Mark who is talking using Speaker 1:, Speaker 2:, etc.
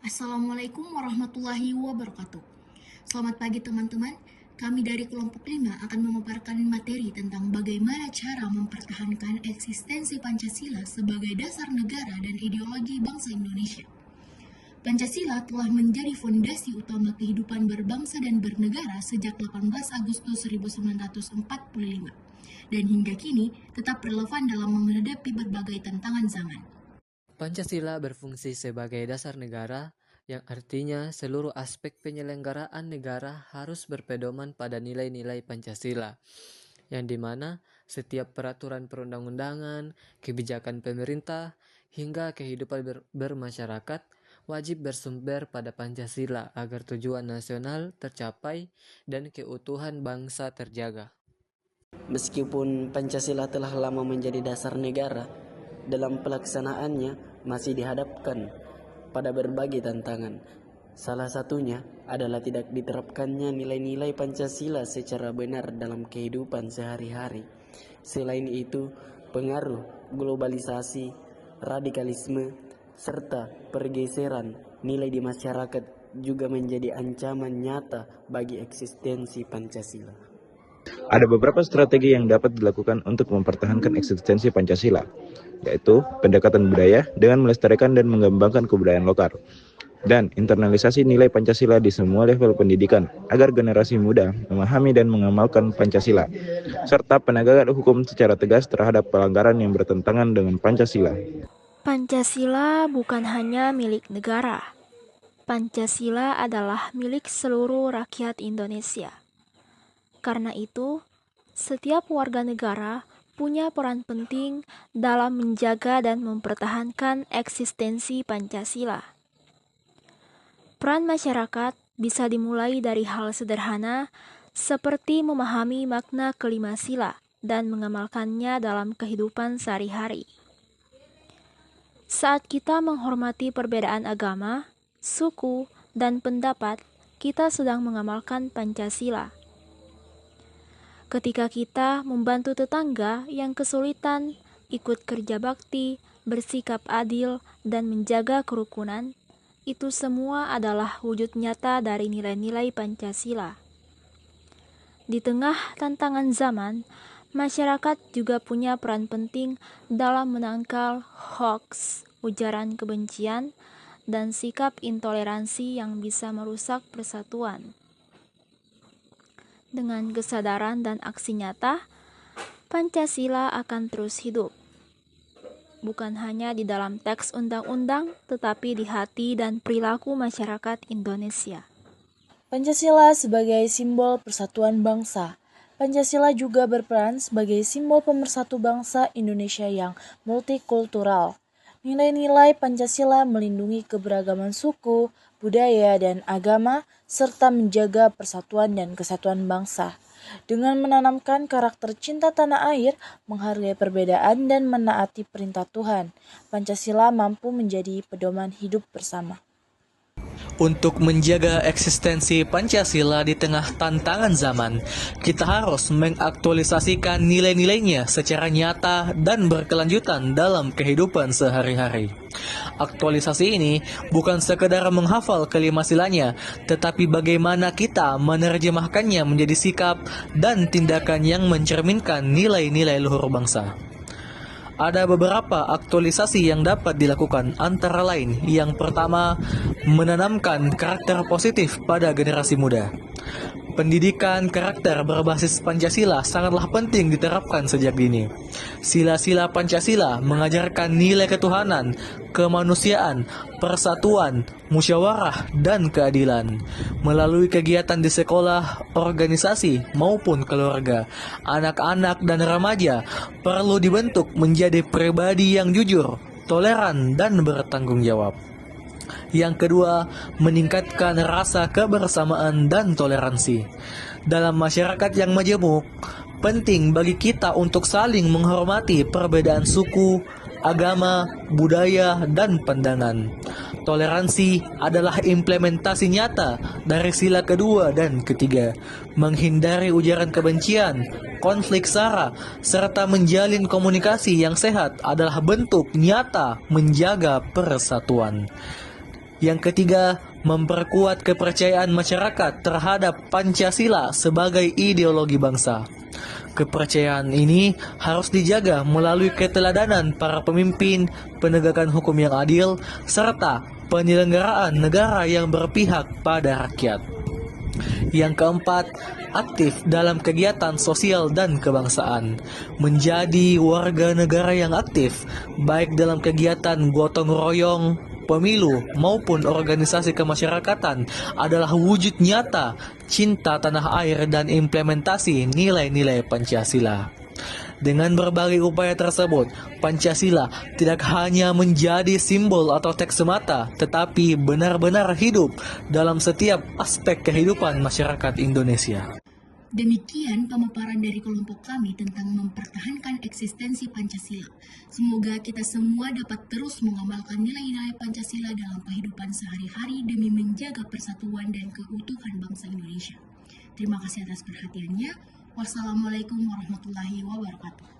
Speaker 1: Assalamualaikum warahmatullahi wabarakatuh. Selamat pagi teman-teman. Kami dari kelompok 5 akan memaparkan materi tentang bagaimana cara mempertahankan eksistensi Pancasila sebagai dasar negara dan ideologi bangsa Indonesia. Pancasila telah menjadi fondasi utama kehidupan berbangsa dan bernegara sejak 18 Agustus 1945 dan hingga kini tetap relevan dalam menghadapi berbagai tantangan zaman.
Speaker 2: Pancasila berfungsi sebagai dasar negara, yang artinya seluruh aspek penyelenggaraan negara harus berpedoman pada nilai-nilai Pancasila, yang dimana setiap peraturan perundang-undangan, kebijakan pemerintah, hingga kehidupan bermasyarakat wajib bersumber pada Pancasila agar tujuan nasional tercapai dan keutuhan bangsa terjaga.
Speaker 3: Meskipun Pancasila telah lama menjadi dasar negara, dalam pelaksanaannya masih dihadapkan pada berbagai tantangan. Salah satunya adalah tidak diterapkannya nilai-nilai Pancasila secara benar dalam kehidupan sehari-hari. Selain itu, pengaruh globalisasi, radikalisme, serta pergeseran nilai di masyarakat juga menjadi ancaman nyata bagi eksistensi Pancasila.
Speaker 4: Ada beberapa strategi yang dapat dilakukan untuk mempertahankan eksistensi Pancasila, yaitu pendekatan budaya dengan melestarikan dan mengembangkan kebudayaan lokal, dan internalisasi nilai Pancasila di semua level pendidikan agar generasi muda memahami dan mengamalkan Pancasila, serta penegakan hukum secara tegas terhadap pelanggaran yang bertentangan dengan Pancasila.
Speaker 5: Pancasila bukan hanya milik negara. Pancasila adalah milik seluruh rakyat Indonesia. Karena itu, setiap warga negara punya peran penting dalam menjaga dan mempertahankan eksistensi Pancasila. Peran masyarakat bisa dimulai dari hal sederhana seperti memahami makna kelima sila dan mengamalkannya dalam kehidupan sehari-hari. Saat kita menghormati perbedaan agama, suku, dan pendapat, kita sedang mengamalkan Pancasila. Ketika kita membantu tetangga yang kesulitan, ikut kerja bakti, bersikap adil, dan menjaga kerukunan, itu semua adalah wujud nyata dari nilai-nilai Pancasila. Di tengah tantangan zaman, masyarakat juga punya peran penting dalam menangkal hoaks, ujaran kebencian, dan sikap intoleransi yang bisa merusak persatuan. Dengan kesadaran dan aksi nyata, Pancasila akan terus hidup. Bukan hanya di dalam teks undang-undang, tetapi di hati dan perilaku masyarakat Indonesia.
Speaker 6: Pancasila sebagai simbol persatuan bangsa. Pancasila juga berperan sebagai simbol pemersatu bangsa Indonesia yang multikultural. Nilai-nilai Pancasila melindungi keberagaman suku, budaya, dan agama, serta menjaga persatuan dan kesatuan bangsa. Dengan menanamkan karakter cinta tanah air, menghargai perbedaan, dan menaati perintah Tuhan, Pancasila mampu menjadi pedoman hidup bersama.
Speaker 7: Untuk menjaga eksistensi Pancasila di tengah tantangan zaman, kita harus mengaktualisasikan nilai-nilainya secara nyata dan berkelanjutan dalam kehidupan sehari-hari. Aktualisasi ini bukan sekedar menghafal kelima silanya, tetapi bagaimana kita menerjemahkannya menjadi sikap dan tindakan yang mencerminkan nilai-nilai luhur bangsa. Ada beberapa aktualisasi yang dapat dilakukan, antara lain yang pertama, menanamkan karakter positif pada generasi muda. Pendidikan karakter berbasis Pancasila sangatlah penting diterapkan sejak dini. Sila-sila Pancasila mengajarkan nilai ketuhanan, kemanusiaan, persatuan, musyawarah, dan keadilan. Melalui kegiatan di sekolah, organisasi, maupun keluarga, anak-anak dan remaja perlu dibentuk menjadi pribadi yang jujur, toleran, dan bertanggung jawab. Yang kedua, meningkatkan rasa kebersamaan dan toleransi. Dalam masyarakat yang majemuk, penting bagi kita untuk saling menghormati perbedaan suku, agama, budaya, dan pandangan. Toleransi adalah implementasi nyata dari sila kedua dan ketiga, menghindari ujaran kebencian, konflik sara, serta menjalin komunikasi yang sehat adalah bentuk nyata menjaga persatuan. Yang ketiga, memperkuat kepercayaan masyarakat terhadap Pancasila sebagai ideologi bangsa. Kepercayaan ini harus dijaga melalui keteladanan para pemimpin, penegakan hukum yang adil, serta penyelenggaraan negara yang berpihak pada rakyat. Yang keempat, aktif dalam kegiatan sosial dan kebangsaan. Menjadi warga negara yang aktif, baik dalam kegiatan gotong royong, pemilu, maupun organisasi kemasyarakatan adalah wujud nyata cinta tanah air dan implementasi nilai-nilai Pancasila. Dengan berbagai upaya tersebut, Pancasila tidak hanya menjadi simbol atau teks semata, tetapi benar-benar hidup dalam setiap aspek kehidupan masyarakat Indonesia.
Speaker 1: Demikian pemaparan dari kelompok kami tentang mempertahankan eksistensi Pancasila. Semoga kita semua dapat terus mengamalkan nilai-nilai Pancasila dalam kehidupan sehari-hari demi menjaga persatuan dan keutuhan bangsa Indonesia. Terima kasih atas perhatiannya. Wassalamualaikum warahmatullahi wabarakatuh.